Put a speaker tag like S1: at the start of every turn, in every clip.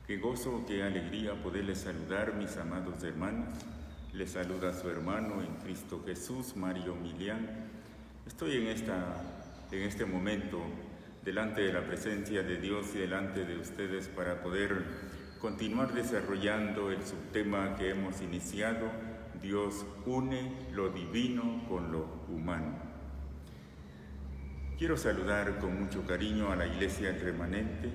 S1: Qué gozo, qué alegría poderles saludar, mis amados hermanos. Les saluda su hermano en Cristo Jesús, Mario Milián. Estoy en este momento delante de la presencia de Dios y delante de ustedes para poder continuar desarrollando el subtema que hemos iniciado: Dios une lo divino con lo humano. Quiero saludar con mucho cariño a la Iglesia El Remanente.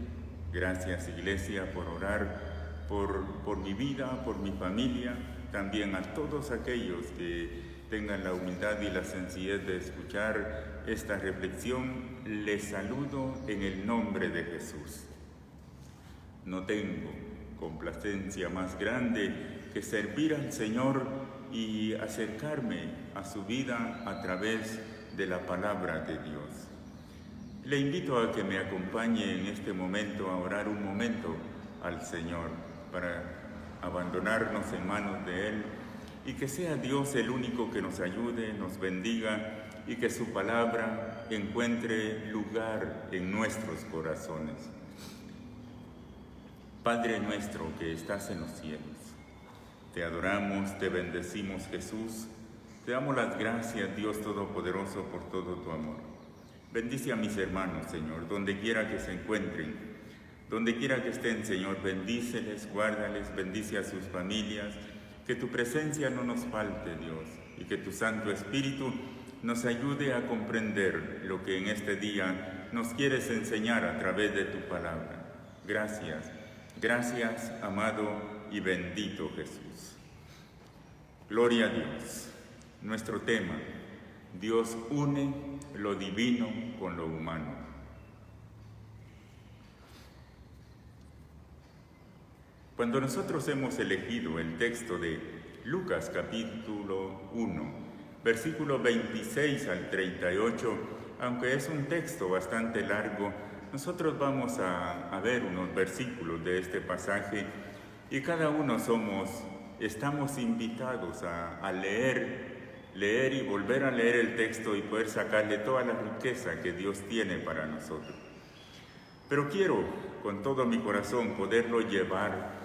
S1: Gracias, Iglesia, por orar por mi vida, por mi familia, también a todos aquellos que tengan la humildad y la sencillez de escuchar esta reflexión. Les saludo en el nombre de Jesús. No tengo complacencia más grande que servir al Señor y acercarme a su vida a través de la palabra de Dios. Le invito a que me acompañe en este momento a orar un momento al Señor para abandonarnos en manos de Él y que sea Dios el único que nos ayude, nos bendiga y que su palabra encuentre lugar en nuestros corazones. Padre nuestro que estás en los cielos, te adoramos, te bendecimos, Jesús. Te damos las gracias, Dios Todopoderoso, por todo tu amor. Bendice a mis hermanos, Señor, donde quiera que se encuentren, donde quiera que estén, Señor, bendíceles, guárdales, bendice a sus familias, que tu presencia no nos falte, Dios, y que tu Santo Espíritu nos ayude a comprender lo que en este día nos quieres enseñar a través de tu palabra. Gracias, gracias, amado y bendito Jesús. Gloria a Dios. Nuestro tema: Dios une lo divino con lo humano. Cuando nosotros hemos elegido el texto de Lucas capítulo 1, versículo 26 al 38, aunque es un texto bastante largo, nosotros vamos a ver unos versículos de este pasaje y cada uno estamos invitados a leer y volver a leer el texto y poder sacarle toda la riqueza que Dios tiene para nosotros. Pero quiero con todo mi corazón poderlo llevar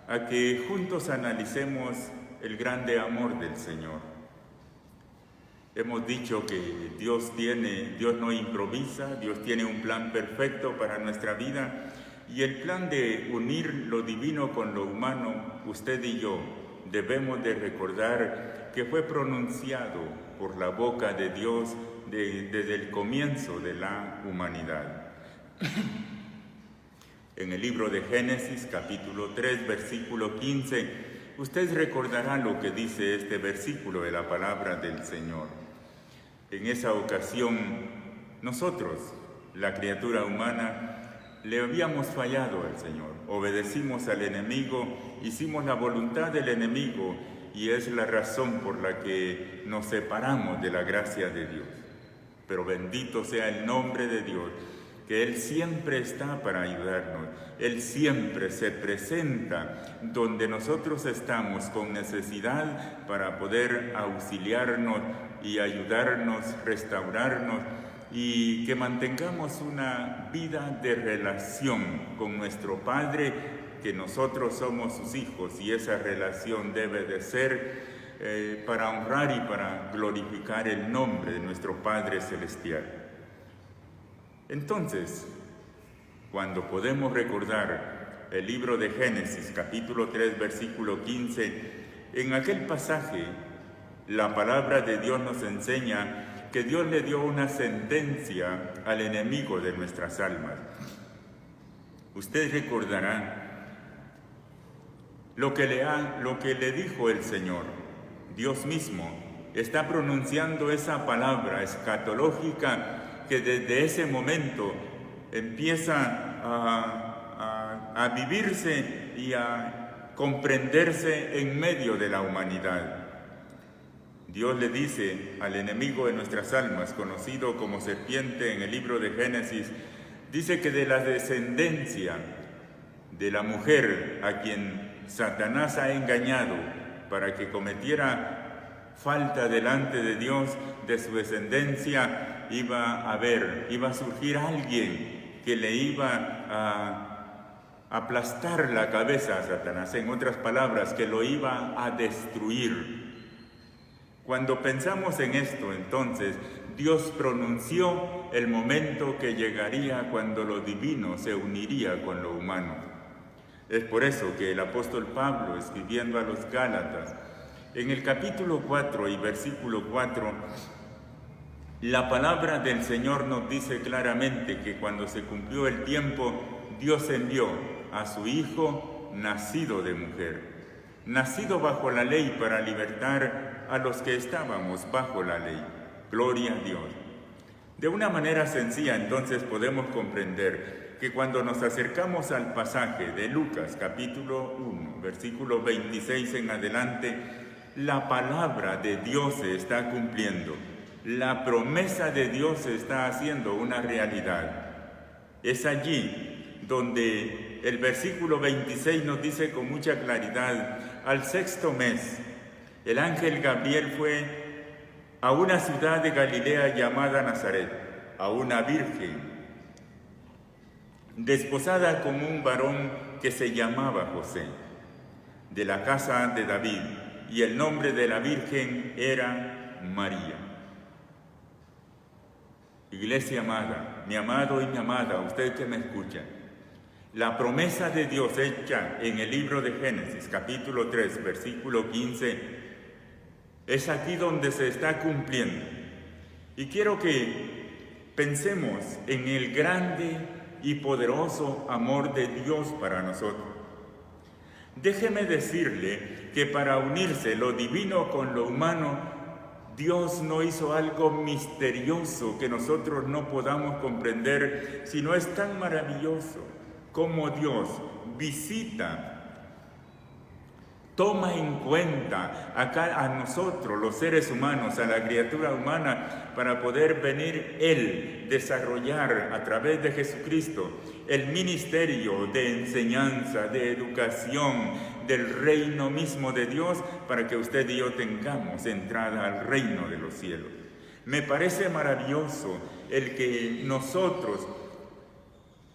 S1: a que juntos analicemos el grande amor del Señor. Hemos dicho que Dios no improvisa, Dios tiene un plan perfecto para nuestra vida, y el plan de unir lo divino con lo humano, usted y yo debemos de recordar que fue pronunciado por la boca de Dios desde el comienzo de la humanidad. En el libro de Génesis, capítulo 3, versículo 15, usted recordará lo que dice este versículo de la palabra del Señor. En esa ocasión, nosotros, la criatura humana, le habíamos fallado al Señor, obedecimos al enemigo, hicimos la voluntad del enemigo, y es la razón por la que nos separamos de la gracia de Dios. Pero bendito sea el nombre de Dios, que Él siempre está para ayudarnos. Él siempre se presenta donde nosotros estamos con necesidad para poder auxiliarnos y ayudarnos, restaurarnos, y que mantengamos una vida de relación con nuestro Padre, que nosotros somos sus hijos, y esa relación debe de ser para honrar y para glorificar el nombre de nuestro Padre Celestial. Entonces, cuando podemos recordar el libro de Génesis, capítulo 3, versículo 15, en aquel pasaje la palabra de Dios nos enseña que Dios le dio una sentencia al enemigo de nuestras almas. Usted recordará lo que le dijo el Señor. Dios mismo está pronunciando esa palabra escatológica que desde ese momento empieza a vivirse y a comprenderse en medio de la humanidad. Dios le dice al enemigo de nuestras almas, conocido como serpiente en el libro de Génesis, dice que de la descendencia de la mujer a quien Satanás ha engañado para que cometiera falta delante de Dios, de su descendencia iba a surgir alguien que le iba aplastar la cabeza a Satanás, en otras palabras, que lo iba a destruir. Cuando pensamos en esto, entonces, Dios pronunció el momento que llegaría cuando lo divino se uniría con lo humano. Es por eso que el apóstol Pablo, escribiendo a los Gálatas, en el capítulo 4 y versículo 4, la palabra del Señor nos dice claramente que cuando se cumplió el tiempo, Dios envió a su Hijo nacido de mujer, nacido bajo la ley para libertar a los que estábamos bajo la ley. Gloria a Dios. De una manera sencilla, entonces, podemos comprender que cuando nos acercamos al pasaje de Lucas, capítulo 1, versículo 26 en adelante, la palabra de Dios se está cumpliendo. La promesa de Dios se está haciendo una realidad. Es allí donde el versículo 26 nos dice con mucha claridad: al sexto mes, el ángel Gabriel fue a una ciudad de Galilea llamada Nazaret, a una virgen, desposada con un varón que se llamaba José, de la casa de David, y el nombre de la virgen era María. Iglesia amada, mi amado y mi amada, usted que me escucha, la promesa de Dios hecha en el libro de Génesis, capítulo 3, versículo 15, es aquí donde se está cumpliendo. Y quiero que pensemos en el grande y poderoso amor de Dios para nosotros. Déjeme decirle que para unirse lo divino con lo humano, Dios no hizo algo misterioso que nosotros no podamos comprender, sino es tan maravilloso como Dios visita, toma en cuenta a nosotros, los seres humanos, a la criatura humana, para poder venir Él, desarrollar a través de Jesucristo el ministerio de enseñanza, de educación, del reino mismo de Dios, para que usted y yo tengamos entrada al reino de los cielos. Me parece maravilloso el que nosotros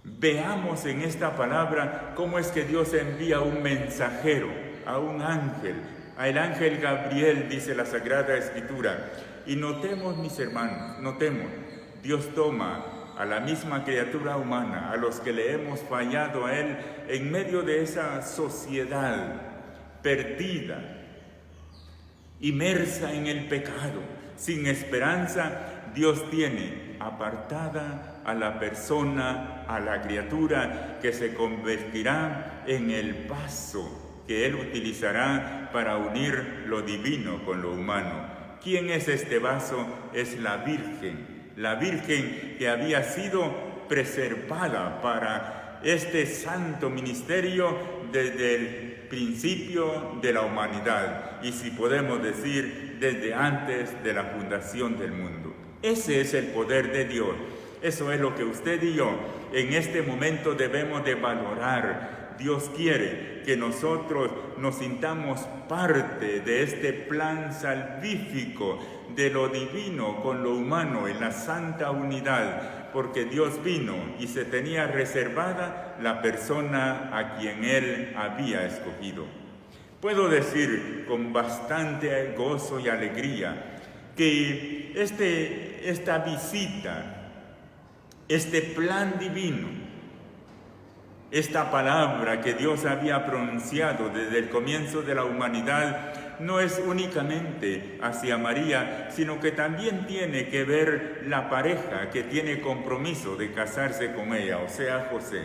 S1: veamos en esta palabra cómo es que Dios envía un mensajero, a un ángel, al ángel Gabriel, dice la Sagrada Escritura. Y notemos, mis hermanos, notemos, Dios toma a la misma criatura humana, a los que le hemos fallado a Él, en medio de esa sociedad perdida, inmersa en el pecado, sin esperanza. Dios tiene apartada a la persona, a la criatura, que se convertirá en el vaso que Él utilizará para unir lo divino con lo humano. ¿Quién es este vaso? Es la Virgen que había sido preservada para este santo ministerio desde el principio de la humanidad, y si podemos decir, desde antes de la fundación del mundo. Ese es el poder de Dios. Eso es lo que usted y yo en este momento debemos de valorar. Dios quiere que nosotros nos sintamos parte de este plan salvífico de lo divino con lo humano en la santa unidad, porque Dios vino y se tenía reservada la persona a quien Él había escogido. Puedo decir con bastante gozo y alegría que esta visita, este plan divino, esta palabra que Dios había pronunciado desde el comienzo de la humanidad, no es únicamente hacia María, sino que también tiene que ver la pareja que tiene compromiso de casarse con ella, o sea, José.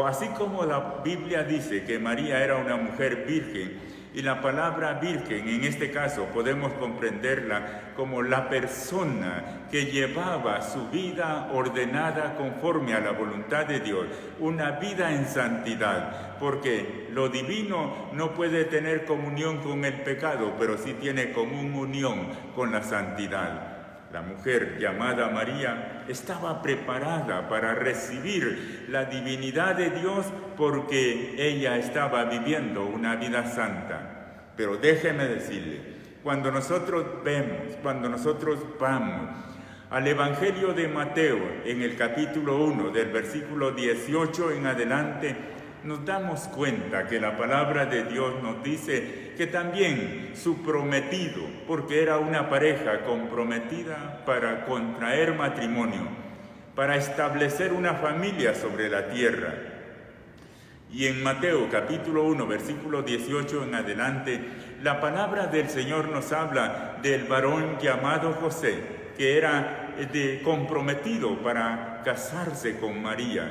S1: Así como la Biblia dice que María era una mujer virgen, y la palabra virgen en este caso podemos comprenderla como la persona que llevaba su vida ordenada conforme a la voluntad de Dios, una vida en santidad, porque lo divino no puede tener comunión con el pecado, pero sí tiene comunión con la santidad. La mujer llamada María estaba preparada para recibir la divinidad de Dios porque ella estaba viviendo una vida santa. Pero déjeme decirle, cuando nosotros vamos al Evangelio de Mateo, en el capítulo 1, del versículo 18 en adelante, nos damos cuenta que la palabra de Dios nos dice que también su prometido, porque era una pareja comprometida para contraer matrimonio, para establecer una familia sobre la tierra. Y en Mateo capítulo 1, versículo 18 en adelante, la palabra del Señor nos habla del varón llamado José, que era comprometido para casarse con María.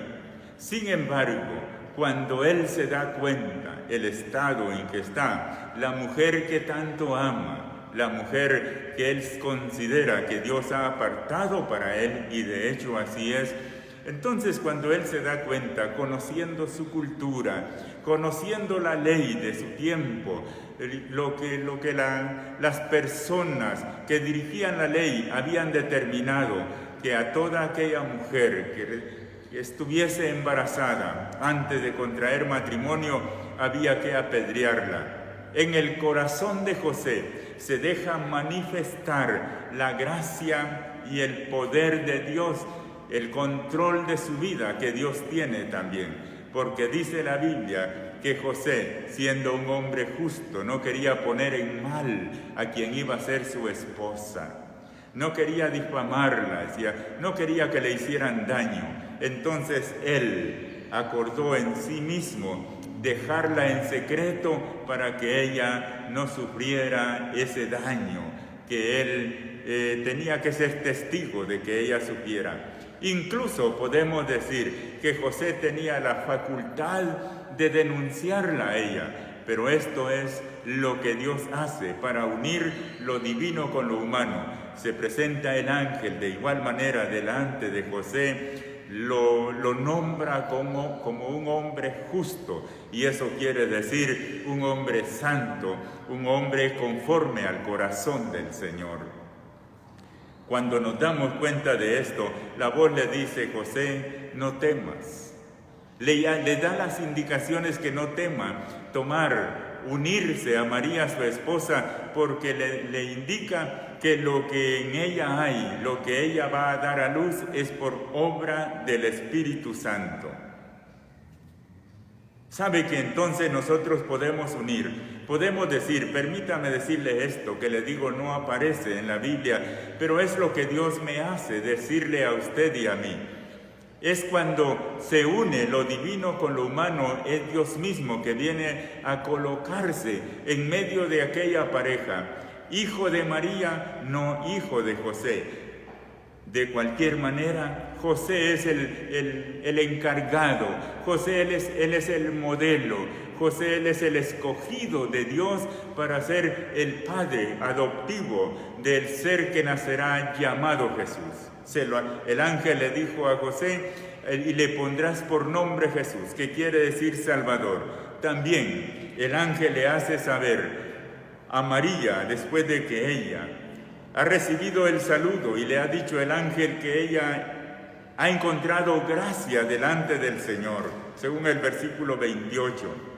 S1: Sin embargo, cuando él se da cuenta el estado en que está, la mujer que tanto ama, la mujer que él considera que Dios ha apartado para él, y de hecho así es, entonces cuando él se da cuenta, conociendo su cultura, conociendo la ley de su tiempo, lo que las personas que dirigían la ley habían determinado, que a toda aquella mujer que estuviese embarazada antes de contraer matrimonio había que apedrearla. En el corazón de José se deja manifestar la gracia y el poder de Dios, el control de su vida que Dios tiene también, porque dice la Biblia que José, siendo un hombre justo, no quería poner en mal a quien iba a ser su esposa. No quería difamarla, no quería que le hicieran daño. Entonces él acordó en sí mismo dejarla en secreto para que ella no sufriera ese daño que él tenía que ser testigo de que ella sufriera. Incluso podemos decir que José tenía la facultad de denunciarla a ella, pero esto es lo que Dios hace para unir lo divino con lo humano. Se presenta el ángel de igual manera delante de José, lo nombra como un hombre justo, y eso quiere decir un hombre santo, un hombre conforme al corazón del Señor. Cuando nos damos cuenta de esto, la voz le dice: José, no temas. Le da las indicaciones que no tema unirse a María, su esposa, porque le indica que lo que en ella hay, lo que ella va a dar a luz, es por obra del Espíritu Santo. Sabe que entonces nosotros podemos podemos decir, permítame decirle esto que le digo, no aparece en la Biblia, pero es lo que Dios me hace decirle a usted y a mí. Es cuando se une lo divino con lo humano, es Dios mismo que viene a colocarse en medio de aquella pareja. Hijo de María, no hijo de José. De cualquier manera, José es el encargado, José él es el modelo, José él es el escogido de Dios para ser el padre adoptivo del ser que nacerá llamado Jesús. El ángel le dijo a José: y le pondrás por nombre Jesús, que quiere decir Salvador. También el ángel le hace saber a María, después de que ella ha recibido el saludo, y le ha dicho el ángel que ella ha encontrado gracia delante del Señor, según el versículo 28.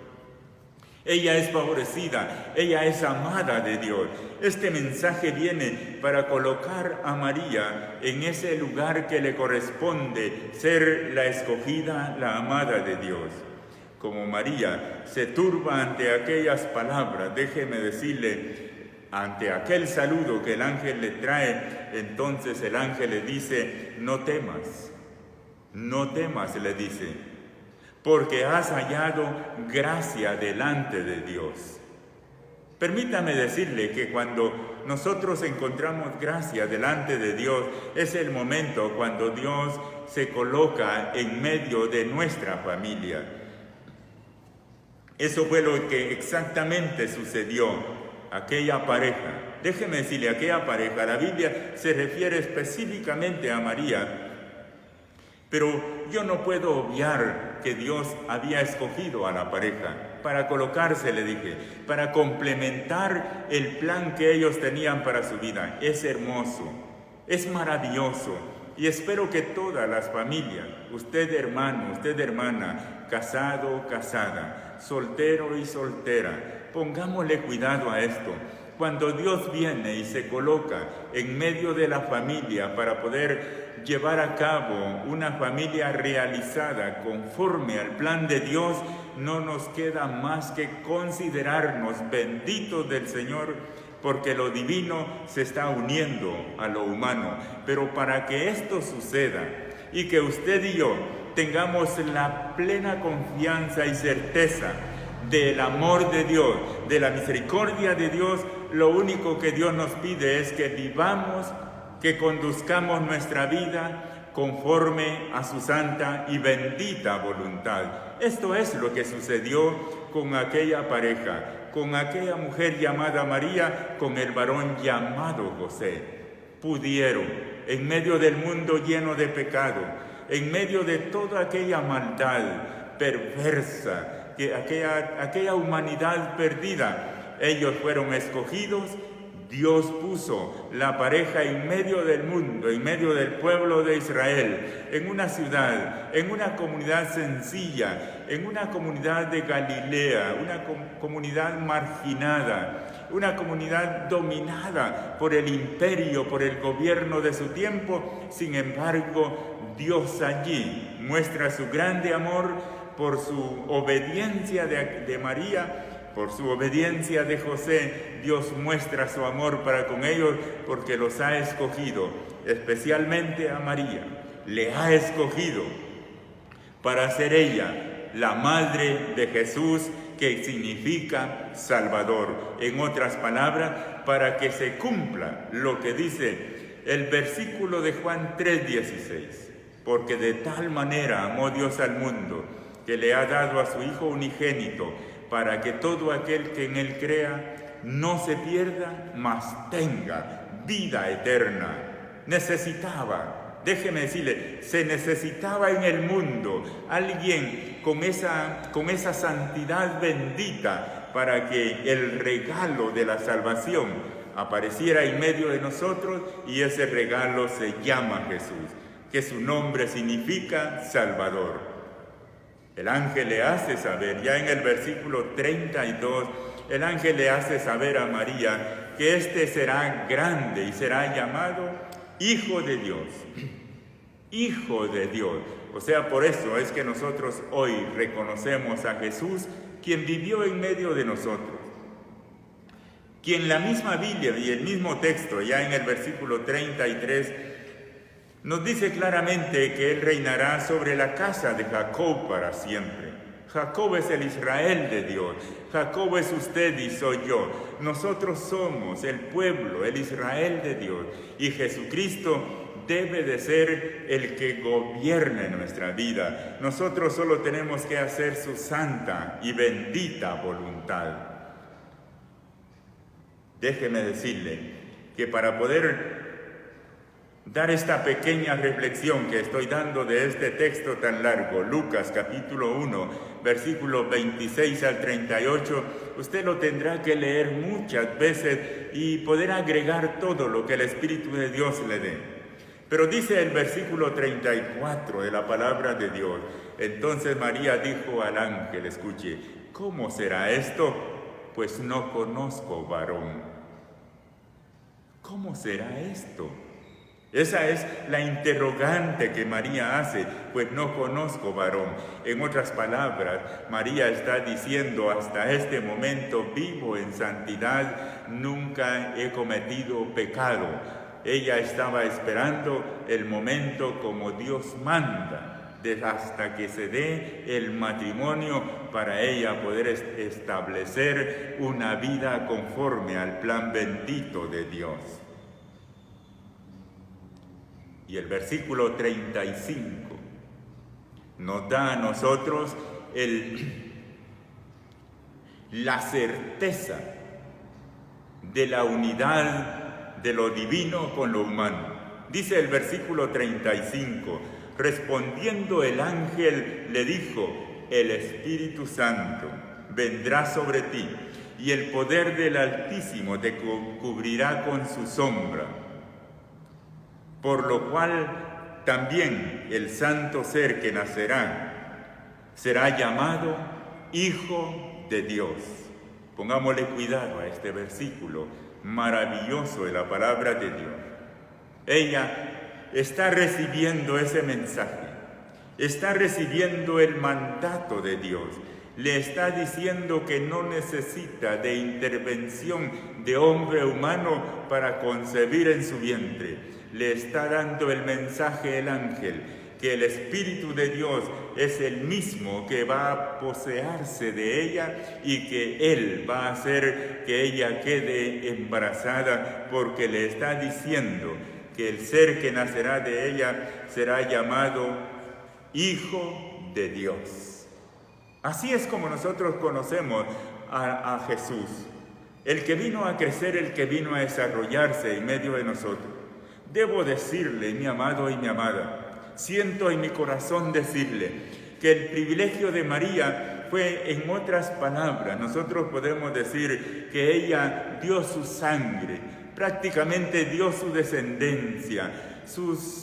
S1: Ella es favorecida, ella es amada de Dios. Este mensaje viene para colocar a María en ese lugar que le corresponde, ser la escogida, la amada de Dios. Como María se turba ante aquellas palabras, déjeme decirle, ante aquel saludo que el ángel le trae, entonces el ángel le dice: no temas, le dice, porque has hallado gracia delante de Dios. Permítame decirle que cuando nosotros encontramos gracia delante de Dios, es el momento cuando Dios se coloca en medio de nuestra familia. Eso fue lo que exactamente sucedió. Aquella pareja, déjeme decirle, aquella pareja, la Biblia se refiere específicamente a María, pero yo no puedo obviar que Dios había escogido a la pareja para colocarse, le dije, para complementar el plan que ellos tenían para su vida. Es hermoso, es maravilloso, y espero que todas las familias, usted hermano, usted hermana, casado, casada, soltero y soltera, pongámosle cuidado a esto. Cuando Dios viene y se coloca en medio de la familia para poder llevar a cabo una familia realizada conforme al plan de Dios, no nos queda más que considerarnos benditos del Señor, porque lo divino se está uniendo a lo humano. Pero para que esto suceda y que usted y yo tengamos la plena confianza y certeza del amor de Dios, de la misericordia de Dios, lo único que Dios nos pide es que vivamos, que conduzcamos nuestra vida conforme a su santa y bendita voluntad. Esto es lo que sucedió con aquella pareja, con aquella mujer llamada María, con el varón llamado José. Pudieron, en medio del mundo lleno de pecado, en medio de toda aquella maldad perversa, aquella humanidad perdida, ellos fueron escogidos. Dios puso la pareja en medio del mundo, en medio del pueblo de Israel, en una ciudad, en una comunidad sencilla, en una comunidad de Galilea, una comunidad marginada, una comunidad dominada por el imperio, por el gobierno de su tiempo. Sin embargo, Dios allí muestra su grande amor por su obediencia de María. Por su obediencia de José, Dios muestra su amor para con ellos, porque los ha escogido, especialmente a María. Le ha escogido para ser ella la madre de Jesús, que significa Salvador. En otras palabras, para que se cumpla lo que dice el versículo de Juan 3:16. Porque de tal manera amó Dios al mundo, que le ha dado a su Hijo unigénito, para que todo aquel que en Él crea no se pierda, mas tenga vida eterna. Déjeme decirle, se necesitaba en el mundo alguien con esa santidad bendita para que el regalo de la salvación apareciera en medio de nosotros, y ese regalo se llama Jesús, que su nombre significa Salvador. El ángel le hace saber, ya en el versículo 32, el ángel le hace saber a María que éste será grande y será llamado Hijo de Dios. Hijo de Dios. O sea, por eso es que nosotros hoy reconocemos a Jesús, quien vivió en medio de nosotros. Quien la misma Biblia y el mismo texto, ya en el versículo 33, nos dice claramente que Él reinará sobre la casa de Jacob para siempre. Jacob es el Israel de Dios. Jacob es usted y soy yo. Nosotros somos el pueblo, el Israel de Dios. Y Jesucristo debe de ser el que gobierne nuestra vida. Nosotros solo tenemos que hacer su santa y bendita voluntad. Déjeme decirle que para poder dar esta pequeña reflexión que estoy dando de este texto tan largo, Lucas capítulo 1, versículos 26 al 38, usted lo tendrá que leer muchas veces y poder agregar todo lo que el Espíritu de Dios le dé. Pero dice el versículo 34 de la palabra de Dios: entonces María dijo al ángel, escuche, ¿cómo será esto? Pues no conozco varón. ¿Cómo será esto? Esa es la interrogante que María hace, pues no conozco varón. En otras palabras, María está diciendo, hasta este momento vivo en santidad, nunca he cometido pecado. Ella estaba esperando el momento como Dios manda, hasta que se dé el matrimonio para ella poder establecer una vida conforme al plan bendito de Dios. Y el versículo 35 nos da a nosotros la certeza de la unidad de lo divino con lo humano. Dice el versículo 35, respondiendo el ángel le dijo, el Espíritu Santo vendrá sobre ti y el poder del Altísimo te cubrirá con su sombra. Por lo cual también el santo ser que nacerá será llamado Hijo de Dios. Pongámosle cuidado a este versículo maravilloso de la palabra de Dios. Ella está recibiendo ese mensaje, está recibiendo el mandato de Dios. Le está diciendo que no necesita de intervención de hombre humano para concebir en su vientre. Le está dando el mensaje el ángel, que el Espíritu de Dios es el mismo que va a poseerse de ella y que Él va a hacer que ella quede embarazada, porque le está diciendo que el ser que nacerá de ella será llamado Hijo de Dios. Así es como nosotros conocemos a Jesús, el que vino a crecer, el que vino a desarrollarse en medio de nosotros. Debo decirle, mi amado y mi amada, siento en mi corazón decirle que el privilegio de María fue, en otras palabras, nosotros podemos decir que ella dio su sangre, prácticamente dio su descendencia,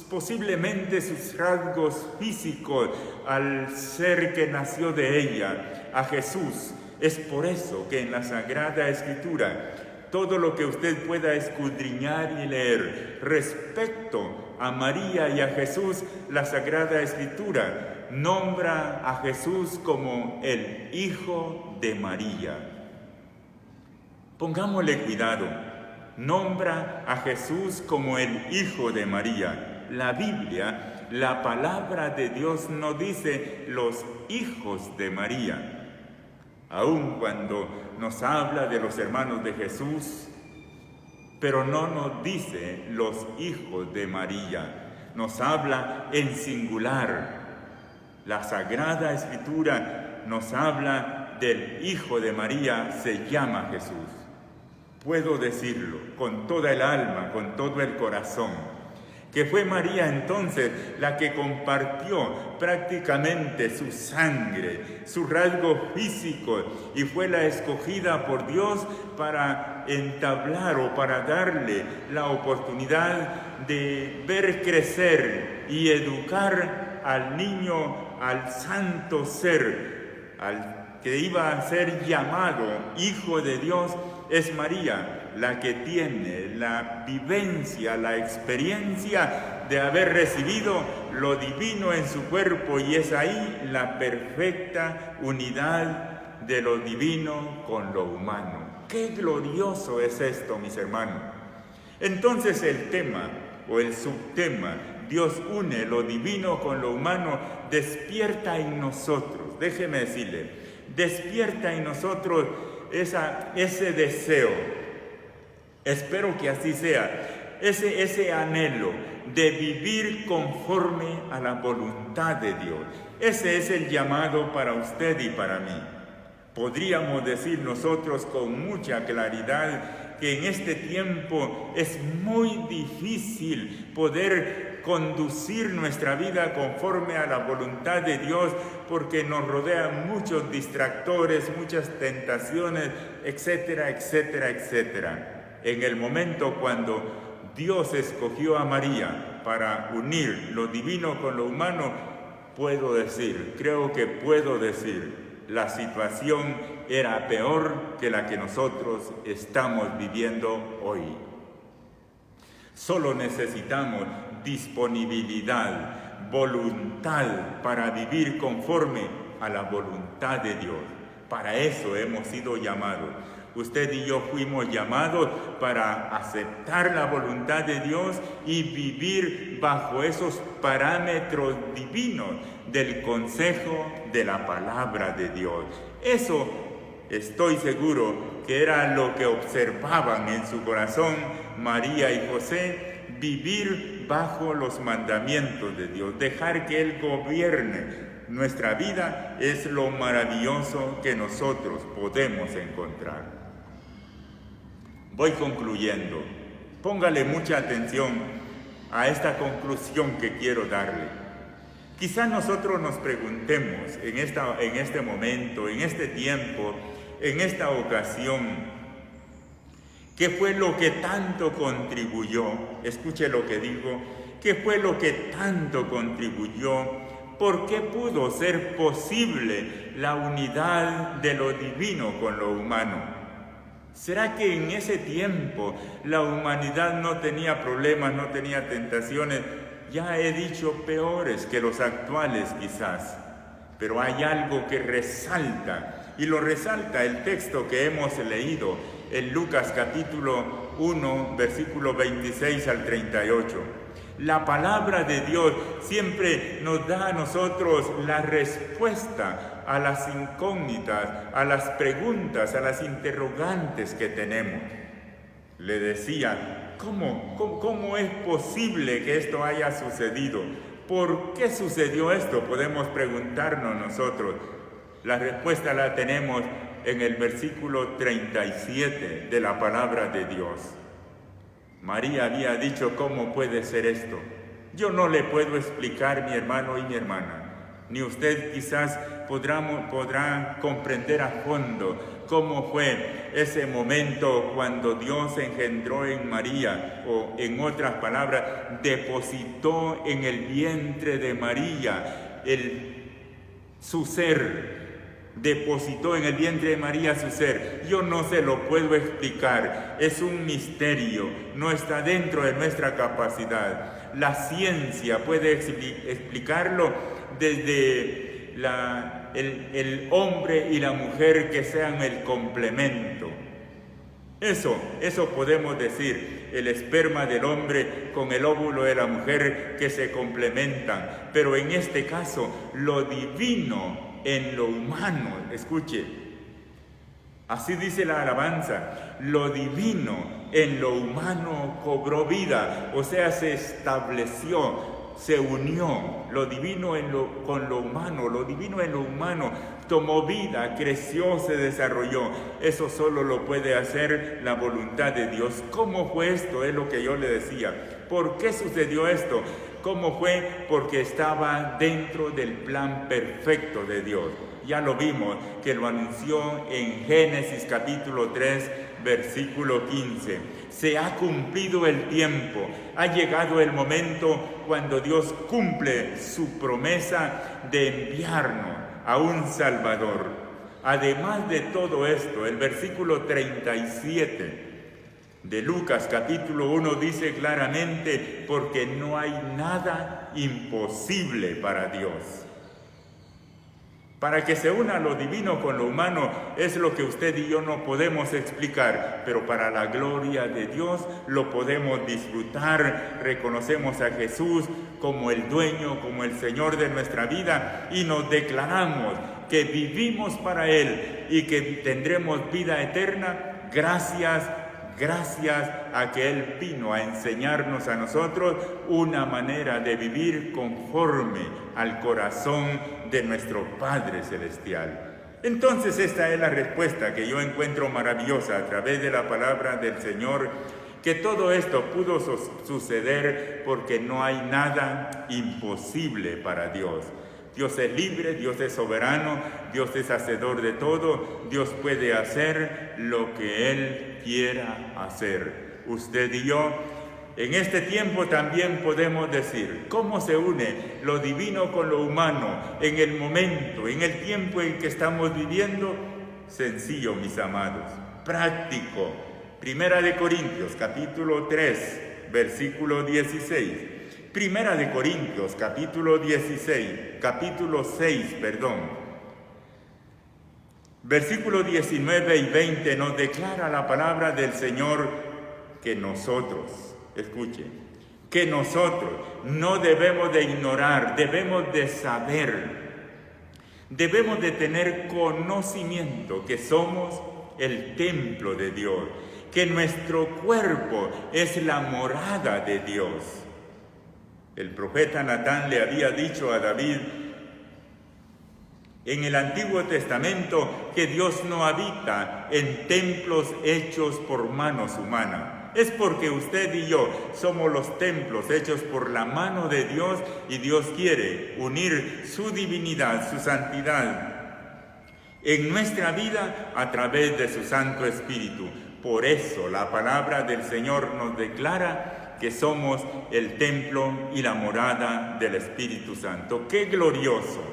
S1: posiblemente sus rasgos físicos al ser que nació de ella, a Jesús. Es por eso que en la Sagrada Escritura, todo lo que usted pueda escudriñar y leer respecto a María y a Jesús, la Sagrada Escritura nombra a Jesús como el Hijo de María. Pongámosle cuidado. Nombra a Jesús como el Hijo de María. La Biblia, la palabra de Dios, no dice los hijos de María. Aun cuando nos habla de los hermanos de Jesús, pero no nos dice los hijos de María. Nos habla en singular. La Sagrada Escritura nos habla del Hijo de María, se llama Jesús. Puedo decirlo con toda el alma, con todo el corazón, que fue María entonces la que compartió prácticamente su sangre, su rasgo físico, y fue la escogida por Dios para entablar o para darle la oportunidad de ver crecer y educar al niño, al santo ser, al que iba a ser llamado Hijo de Dios. Es María la que tiene la vivencia, la experiencia de haber recibido lo divino en su cuerpo, y es ahí la perfecta unidad de lo divino con lo humano. ¡Qué glorioso es esto, mis hermanos! Entonces el tema o el subtema, Dios une lo divino con lo humano, despierta en nosotros, déjeme decirle, despierta en nosotros ese deseo, espero que así sea, ese anhelo de vivir conforme a la voluntad de Dios. Ese es el llamado para usted y para mí. Podríamos decir nosotros con mucha claridad que en este tiempo es muy difícil poder conducir nuestra vida conforme a la voluntad de Dios, porque nos rodean muchos distractores, muchas tentaciones, etcétera, etcétera, etcétera. En el momento cuando Dios escogió a María para unir lo divino con lo humano, creo que puedo decir, la situación era peor que la que nosotros estamos viviendo hoy. Solo necesitamos disponibilidad, voluntad para vivir conforme a la voluntad de Dios. Para eso hemos sido llamados. Usted y yo fuimos llamados para aceptar la voluntad de Dios y vivir bajo esos parámetros divinos del consejo de la palabra de Dios. Eso estoy seguro que era lo que observaban en su corazón María y José, vivir bajo los mandamientos de Dios, dejar que Él gobierne nuestra vida. Es lo maravilloso que nosotros podemos encontrar. Voy concluyendo. Póngale mucha atención a esta conclusión que quiero darle. Quizás nosotros nos preguntemos en este momento, en este tiempo, en esta ocasión, ¿qué fue lo que tanto contribuyó? Escuche lo que digo. ¿Qué fue lo que tanto contribuyó? ¿Por qué pudo ser posible la unidad de lo divino con lo humano? ¿Será que en ese tiempo la humanidad no tenía problemas, no tenía tentaciones? Ya he dicho peores que los actuales quizás, pero hay algo que resalta, y lo resalta el texto que hemos leído en Lucas capítulo 1, versículo 26 al 38. La palabra de Dios siempre nos da a nosotros la respuesta a las incógnitas, a las preguntas, a las interrogantes que tenemos. Le decía, ¿cómo es posible que esto haya sucedido? ¿Por qué sucedió esto? Podemos preguntarnos nosotros. La respuesta la tenemos en el versículo 37 de la palabra de Dios. María había dicho, ¿cómo puede ser esto? Yo no le puedo explicar, mi hermano y mi hermana, ni usted quizás podrá comprender a fondo cómo fue ese momento cuando Dios engendró en María, o en otras palabras, depositó en el vientre de María su ser. Depositó en el vientre de María su ser. Yo no se lo puedo explicar, es un misterio, no está dentro de nuestra capacidad. La ciencia puede explicarlo desde el hombre y la mujer que sean el complemento. Eso podemos decir, el esperma del hombre con el óvulo de la mujer que se complementan, pero en este caso lo divino en lo humano, escuche, así dice la alabanza, lo divino en lo humano cobró vida, o sea, se estableció, se unió, lo divino con lo humano, lo divino en lo humano, tomó vida, creció, se desarrolló. Eso solo lo puede hacer la voluntad de Dios. ¿Cómo fue esto? Es lo que yo le decía. ¿Por qué sucedió esto? ¿Cómo fue? Porque estaba dentro del plan perfecto de Dios. Ya lo vimos, que lo anunció en Génesis capítulo 3, versículo 15. Se ha cumplido el tiempo, ha llegado el momento cuando Dios cumple su promesa de enviarnos a un Salvador. Además de todo esto, el versículo 37 de Lucas capítulo 1 dice claramente, porque no hay nada imposible para Dios. Para que se una lo divino con lo humano es lo que usted y yo no podemos explicar, pero para la gloria de Dios lo podemos disfrutar. Reconocemos a Jesús como el dueño, como el Señor de nuestra vida, y nos declaramos que vivimos para Él y que tendremos vida eterna gracias a que Él vino a enseñarnos a nosotros una manera de vivir conforme al corazón de nuestro Padre Celestial. Entonces esta es la respuesta que yo encuentro maravillosa a través de la palabra del Señor, que todo esto pudo suceder porque no hay nada imposible para Dios. Dios es libre, Dios es soberano, Dios es hacedor de todo, Dios puede hacer lo que Él quiera hacer. Usted y yo, en este tiempo también podemos decir, ¿cómo se une lo divino con lo humano en el momento, en el tiempo en que estamos viviendo? Sencillo, mis amados, práctico. Primera de Corintios, capítulo 3, versículo 16. Primera de Corintios, capítulo 6, versículos 19 y 20 nos declara la palabra del Señor que nosotros, escuchen, que nosotros no debemos de ignorar, debemos de saber, debemos de tener conocimiento que somos el templo de Dios, que nuestro cuerpo es la morada de Dios. El profeta Natán le había dicho a David en el Antiguo Testamento que Dios no habita en templos hechos por manos humanas. Es porque usted y yo somos los templos hechos por la mano de Dios, y Dios quiere unir su divinidad, su santidad en nuestra vida a través de su Santo Espíritu. Por eso la palabra del Señor nos declara que somos el templo y la morada del Espíritu Santo. ¡Qué glorioso!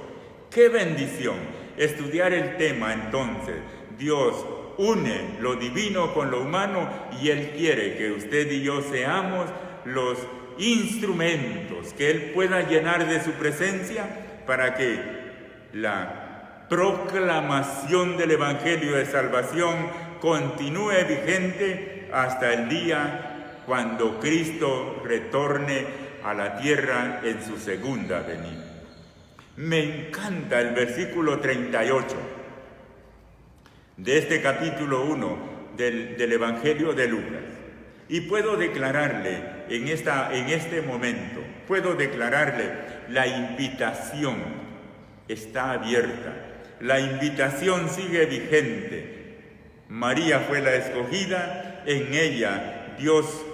S1: ¡Qué bendición! Estudiar el tema entonces, Dios une lo divino con lo humano y Él quiere que usted y yo seamos los instrumentos que Él pueda llenar de su presencia para que la proclamación del Evangelio de salvación continúe vigente hasta el día cuando Cristo retorne a la tierra en su segunda venida. Me encanta el versículo 38 de este capítulo 1 del Evangelio de Lucas. Y puedo declararle en este momento, puedo declararle, la invitación está abierta, la invitación sigue vigente. María fue la escogida, en ella Dios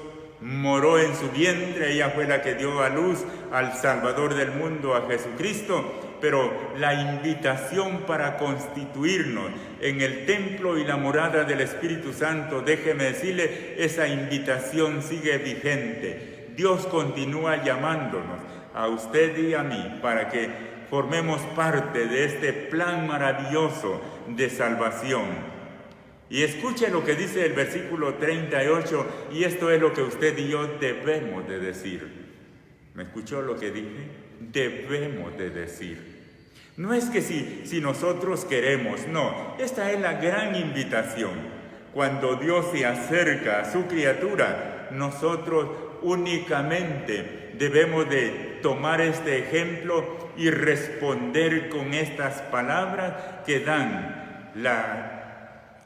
S1: moró en su vientre, ella fue la que dio a luz al Salvador del mundo, a Jesucristo, pero la invitación para constituirnos en el templo y la morada del Espíritu Santo, déjeme decirle, esa invitación sigue vigente. Dios continúa llamándonos a usted y a mí para que formemos parte de este plan maravilloso de salvación. Y escuche lo que dice el versículo 38, y esto es lo que usted y yo debemos de decir. ¿Me escuchó lo que dije? Debemos de decir. No es que si nosotros queremos, no. Esta es la gran invitación. Cuando Dios se acerca a su criatura, nosotros únicamente debemos de tomar este ejemplo y responder con estas palabras que dan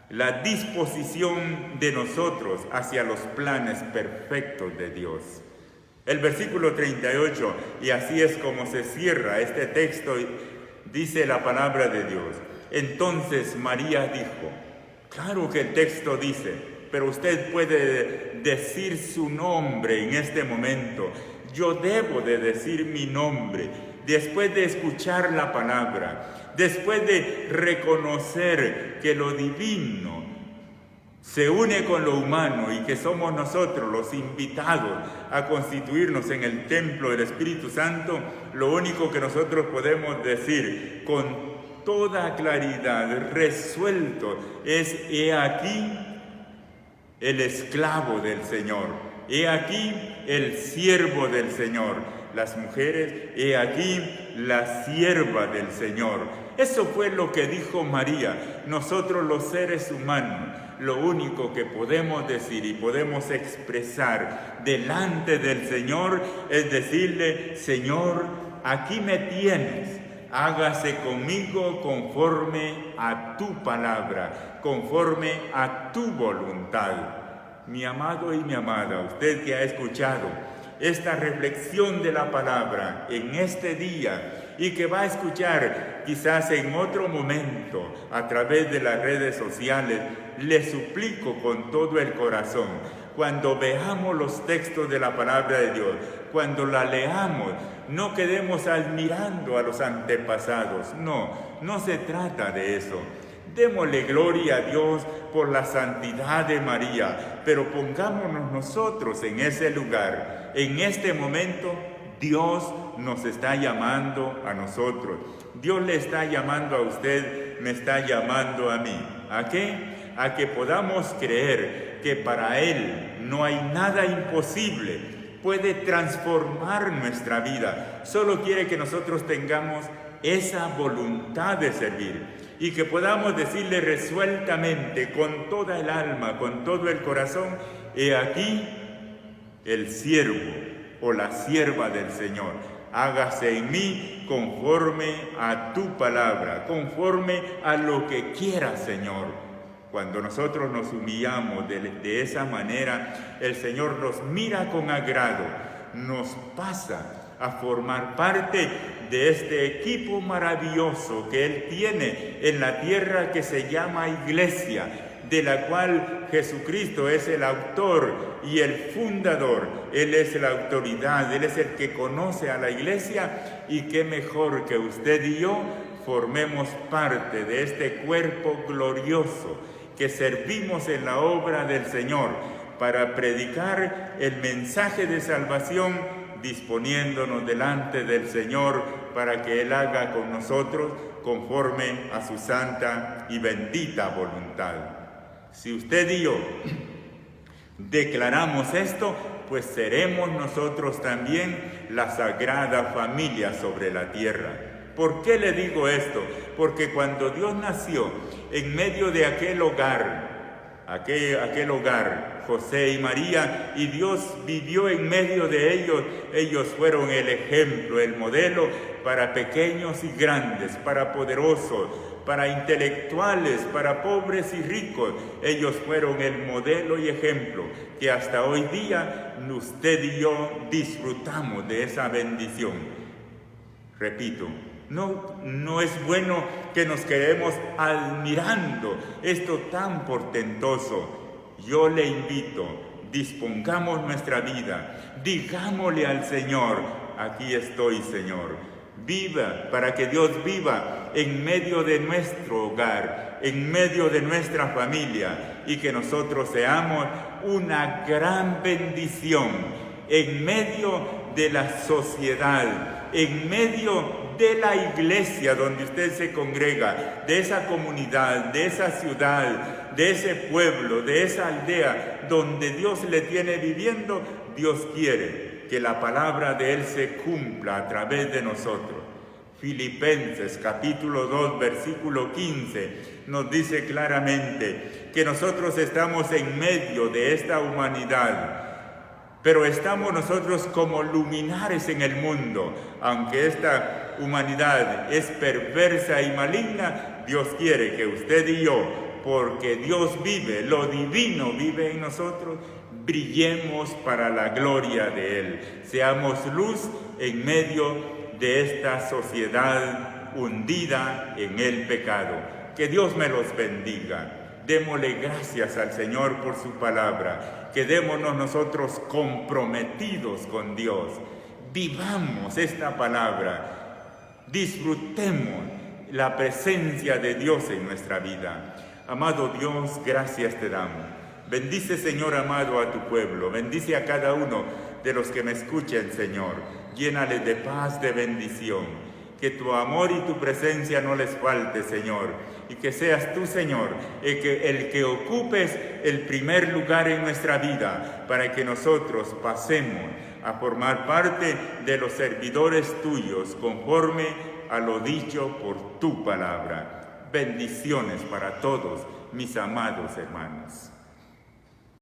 S1: la disposición de nosotros hacia los planes perfectos de Dios. El versículo 38, y así es como se cierra este texto, dice la palabra de Dios. Entonces María dijo, claro que el texto dice, pero usted puede decir su nombre en este momento. Yo debo de decir mi nombre después de escuchar la palabra, después de reconocer que lo divino se une con lo humano y que somos nosotros los invitados a constituirnos en el templo del Espíritu Santo. Lo único que nosotros podemos decir con toda claridad, resuelto, es: he aquí el esclavo del Señor, he aquí el siervo del Señor. Las mujeres, he aquí la sierva del Señor. Eso fue lo que dijo María. Nosotros los seres humanos, lo único que podemos decir y podemos expresar delante del Señor es decirle: Señor, aquí me tienes, hágase conmigo conforme a tu palabra, conforme a tu voluntad. Mi amado y mi amada, usted que ha escuchado esta reflexión de la palabra en este día y que va a escuchar quizás en otro momento a través de las redes sociales, le suplico con todo el corazón, cuando veamos los textos de la palabra de Dios, cuando la leamos, no quedemos admirando a los antepasados. No se trata de eso. Démosle gloria a Dios por la santidad de María, pero pongámonos nosotros en ese lugar. En este momento, Dios nos está llamando a nosotros. Dios le está llamando a usted, me está llamando a mí. ¿A qué? A que podamos creer que para Él no hay nada imposible. Puede transformar nuestra vida. Solo quiere que nosotros tengamos esa voluntad de servir. Y que podamos decirle resueltamente, con toda el alma, con todo el corazón: he aquí el siervo o la sierva del Señor. Hágase en mí conforme a tu palabra, conforme a lo que quieras, Señor. Cuando nosotros nos humillamos de esa manera, el Señor nos mira con agrado, nos pasa a formar parte de este equipo maravilloso que Él tiene en la tierra, que se llama Iglesia, de la cual Jesucristo es el autor y el fundador. Él es la autoridad, Él es el que conoce a la Iglesia, y qué mejor que usted y yo formemos parte de este cuerpo glorioso que servimos en la obra del Señor para predicar el mensaje de salvación, disponiéndonos delante del Señor para que Él haga con nosotros conforme a su santa y bendita voluntad. Si usted y yo declaramos esto, pues seremos nosotros también la sagrada familia sobre la tierra. ¿Por qué le digo esto? Porque cuando Dios nació en medio de aquel hogar, José y María, y Dios vivió en medio de ellos fueron el ejemplo, el modelo para pequeños y grandes, para poderosos, para intelectuales, para pobres y ricos. Ellos fueron el modelo y ejemplo que hasta hoy día usted y yo disfrutamos de esa bendición. Repito, no es bueno que nos quedemos admirando esto tan portentoso. Yo le invito, dispongamos nuestra vida, digámosle al Señor: aquí estoy, Señor. Viva, para que Dios viva en medio de nuestro hogar, en medio de nuestra familia, y que nosotros seamos una gran bendición en medio de la sociedad, en medio de la iglesia donde usted se congrega, de esa comunidad, de esa ciudad, de ese pueblo, de esa aldea donde Dios le tiene viviendo. Dios quiere que la palabra de Él se cumpla a través de nosotros. Filipenses capítulo 2 versículo 15 nos dice claramente que nosotros estamos en medio de esta humanidad, pero estamos nosotros como luminares en el mundo. Aunque esta humanidad es perversa y maligna, Dios quiere que usted y yo, porque Dios vive, lo divino vive en nosotros, brillemos para la gloria de Él. Seamos luz en medio de esta sociedad hundida en el pecado. Que Dios me los bendiga. Démosle gracias al Señor por su palabra. Quedémonos nosotros comprometidos con Dios. Vivamos esta palabra. Disfrutemos la presencia de Dios en nuestra vida. Amado Dios, gracias te damos. Bendice, Señor amado, a tu pueblo. Bendice a cada uno de los que me escuchen, Señor. Llénales de paz, de bendición. Que tu amor y tu presencia no les falte, Señor. Y que seas tú, Señor, el que ocupes el primer lugar en nuestra vida, para que nosotros pasemos a formar parte de los servidores tuyos, conforme a lo dicho por tu palabra. Bendiciones para todos mis amados hermanos.